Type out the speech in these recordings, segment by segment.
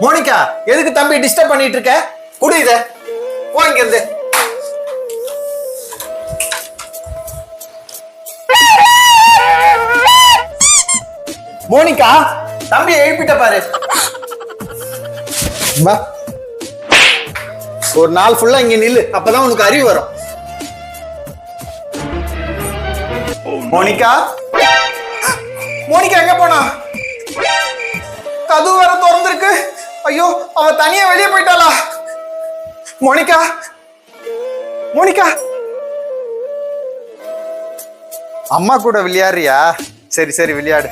Monica, எதுக்கு தம்பி disturb பண்ணிட்டு இருக்க? குடு இத. போ இங்க இருந்து. மோனிகா, தம்பியை எழுப்பிட்ட பாரு. பா, ஒரு நாள் ஃபுல்லா இங்க நில்லு, அப்பதான் உனக்கு அறிவு வரும். மோனிகா, மோனிகா எங்க போனா? கதவு வேற திறந்திருக்கு. ஐயோ, அவ தனியா வெளியே போயிட்டாளா? மோனிகா, மோனிகா, அம்மா கூட விளையாடுறியா? சரி சரி விளையாடு.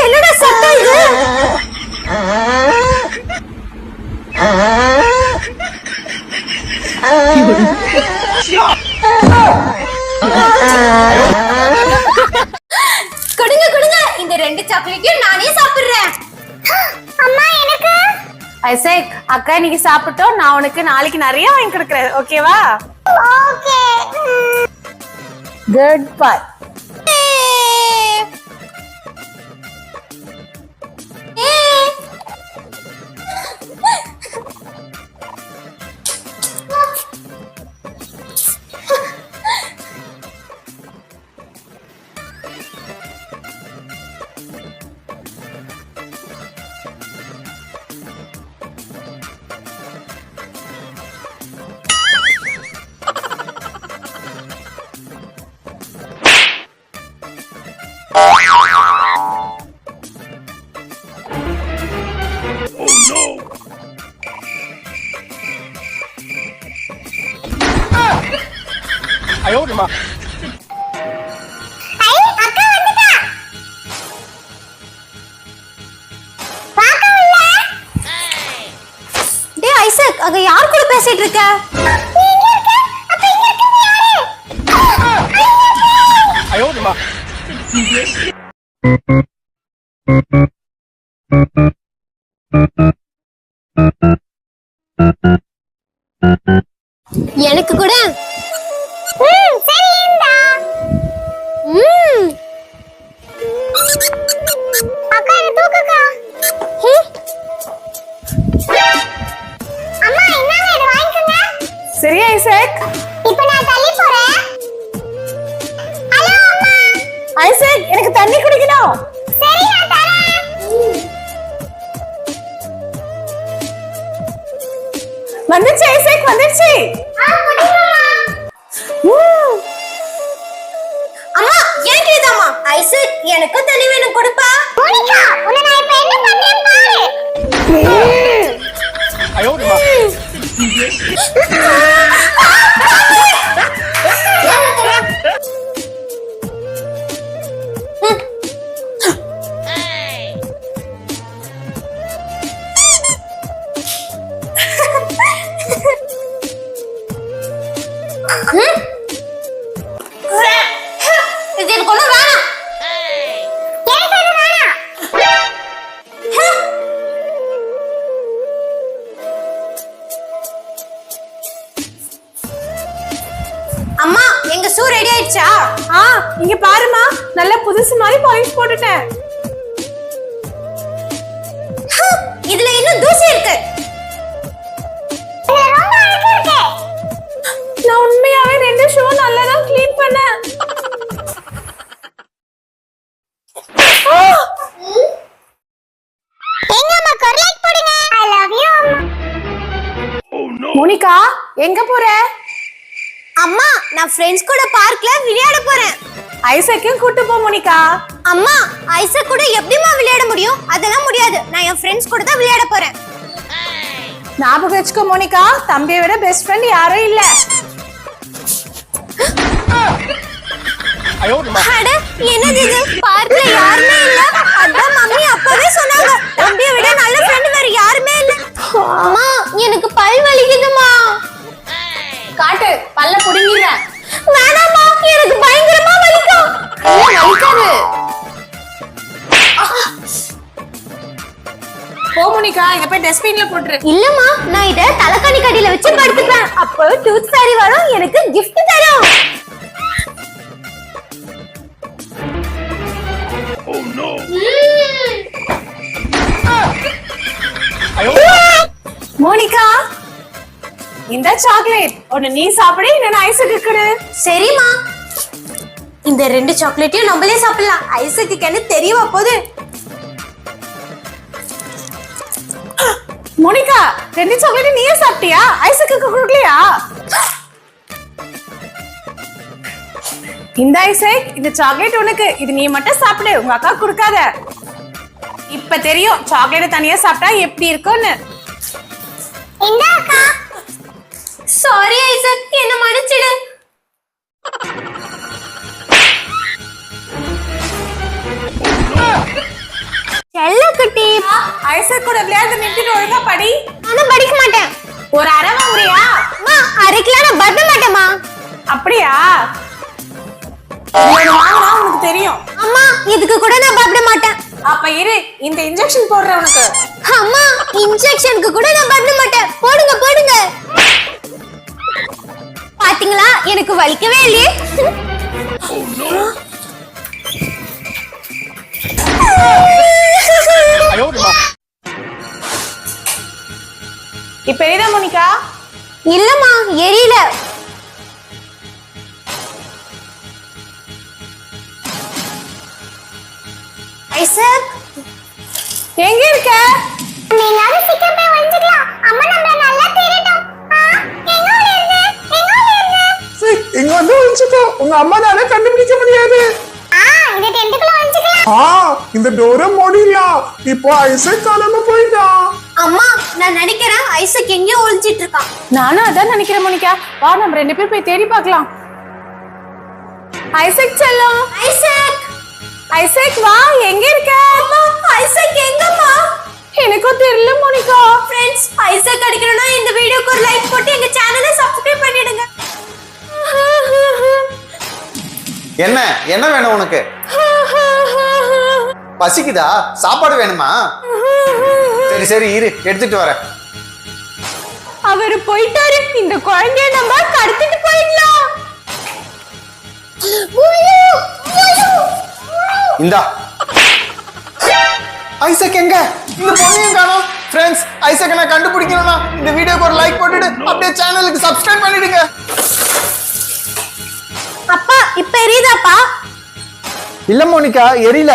என்னடா சத்தம் இது? கொடுங்க கொடுங்க, இந்த 2 சாக்லேட்டையும் நானே சாப்பிடுறேன். அம்மா எனக்கு. ஐசக், அக்கா இன்னைக்கு சாப்பிட்டோம். நான் உனக்கு நாளைக்கு நிறைய வாங்கி கொடுக்குறேன். ஓகேவா? ஓகே. Good bye. ஐயோமா, ஐசக், அங்க யார் கூட பேசிட்டு இருக்க? ஐயோமா, எனக்கு கூட. சரி ஐசக், இப்போ நான் தள்ளி போறேன். ஹலோ அம்மா. ஐசக், எனக்கு தண்ணி குடிக்கணும். சரி, நான் தரேன். வந்துச்சு ஐசக், வந்துச்சு. அம்மா, ஏன் கேதாமா? ஐசக், எனக்கு தண்ணி வேணும், கொடுப்பா. மோனிகா, உன்னை நான் இப்ப என்ன பண்றேன்னு பாரு. ஐயோமா, இது எனக்கு ஒண்ணும் வேணாம். அம்மா, எங்க ஷூ ரெடி ஆயிடுச்சா? இங்க பாருமா, நல்ல புதுசு மாதிரி பாலிஷ் போட்டுட்டேன். இதுல இன்னும் தூசி இருக்கு. நான் உண்மையாவே 2 ஷூ நல்லா தான் க்ளீன் பண்ணேன். எங்கம்மா கரெக்ட் போடுங்க. I love you. மோனிகா, எங்க போற? அம்மா, நான் ஃப்ரெண்ட்ஸ் கூட பார்க்ல விளையாட போறேன். ஐசக்கையும் கூட்டி போ மோனிகா. அம்மா, ஐசக் கூட எப்படிமா விளையாட முடியும்? அதெல்லாம் முடியாது. நான் என் ஃப்ரெண்ட்ஸ் கூட தான் விளையாட போறேன். ஞாபகம் வச்சுக்கோ மோனிகா, தம்பியை விட பெஸ்ட் ஃப்ரெண்ட் யாரும் இல்ல. அட, என்னது இது? பார்க்ல யாருமே இல்ல. அதான் மம்மி அப்பவே சொன்னாங்க, தம்பியை விட நல்ல ஃப்ரெண்ட் வேற யாருமே இல்ல. அம்மா, எனக்கு பல் வலிக்குதுமா. காட்டு, பல்ல புடுங்கிடுறேன். வேணாம்மா, எனக்கு பயங்கரமா வலிக்கும். வலிக்காது. டஸ்ட்பின்ல போட்டுரு. இல்லம்மா, நான் இத தலகாணி கடியில வச்சு படுத்துப்பேன். அப்போ டூத் ஃபேரி வரும், எனக்கு gift தரும். மோனிகா, இந்த சாக்லேட் ஒன்னு நீ சாப்பிடு, இன்னொன்னு ஐஸுக்கு கொடு. சரிம்மா. இந்த 2 சாக்லேட்டையும் நம்மளே சாப்பிடலாம். ஐசக்கு என்ன தெரியவா போகுது? மோனிகா, 2 சாக்லேட் நீயே சாப்பிட்டியா? ஐஸுக்கு கொடுக்கலையா? இந்த ஐசக், இந்த சாக்லேட் உனக்கு. இது நீ மட்டும் சாப்பிடு, உங்க அக்கா கொடுக்காத. இப்ப தெரியும் சாக்லேட் தனியா சாப்பிட்டா எப்படி இருக்கும்னு. இந்த அக்கா. சாரி ஐசக், என்ன மன்னிச்சிடு. செல்ல குட்டி. ஐசக் கூட விளையாட நிறுத்திட்டு ஒழுங்கா படி. நான் படிக்க மாட்டேன். ஒரு அரை வாங்குறியா? அம்மா, அரைக்கலாம் நான் பத்த மாட்டேம்மா. அப்படியா? இது வாங்கினா உனக்கு தெரியும். அம்மா, இதுக்கு கூட நான் பயப்பட மாட்டேன். அப்ப இரு, இந்த இன்ஜெக்ஷன் போடுற உனக்கு. அம்மா, இன்ஜெக்ஷனுக்கு கூட நான் பயப்பட மாட்டேன். போடுங்க போடுங்க. பாத்தீங்களா, எனக்கு வலிக்கவே இல்லையே. இப்ப எரியுதா மோனிகா? இல்லம்மா, எரியல. ஐசக், எங்க இருக்க? எல்லாரும் சீக்கிரம் போய் ஒளிஞ்சுக்கலாம். அம்மா நம்மள நல்லா தேடட்டும். எங்க ஓடுறீங்க? எங்க ஓடுறீங்க? இங்க வந்து ஒளிச்சுக்கோ. உங்க அம்மா தானே கண்டுபிடிக்க முடியாது. இந்த டென்ட்டுக்குள்ள ஒளிஞ்சுக்கலாம். இந்த டோரை மூடிடலாம். இப்போ ஐசக் காணாம போயிட்டான். அம்மா, நான் நினைக்கிறேன் ஐசக் எங்கேயோ ஒளிஞ்சிட்டு இருக்கான். நானும் அதான் நினைக்கிறேன் மோனிகா. வா, நம்ம 2 பேர் போய் தேடி பார்க்கலாம். ஐசக் செல்லம். ஐசக், ஐசக் வா, எங்க இருக்க? அம்மா, ஐசக் எங்கம்மா? எனக்கும் தெரியல மோனிகா. ஃப்ரெண்ட்ஸ், ஐசக் அடிக்கணும்னா இந்த வீடியோக்கு ஒரு லைக் போட்டு எங்க சேனலை சப்ஸ்கிரைப் பண்ணிடுங்க. என்ன என்ன வேணும் உனக்கு? பசிக்குதா? சாப்பாடு வேணுமா? சரி சரி இரு, எடுத்துட்டு வரேன். அவரு போயிட்டாரு. இந்த குழந்தைய நம்ம கடத்திட்டு போயிடலாம். இந்தா. ஐசக் எங்க? இந்த பொண்ணையும் காணோம். ஃப்ரெண்ட்ஸ், ஐசக்கை நான் கண்டுபிடிக்கணும்னா இந்த வீடியோக்கு ஒரு லைக் போட்டுட்டு அப்படியே சேனலுக்கு சப்ஸ்கிரைப் பண்ணிடுங்க. அப்பா, இப்ப எரியுதாப்பா? இல்ல மோனிகா, எரியல.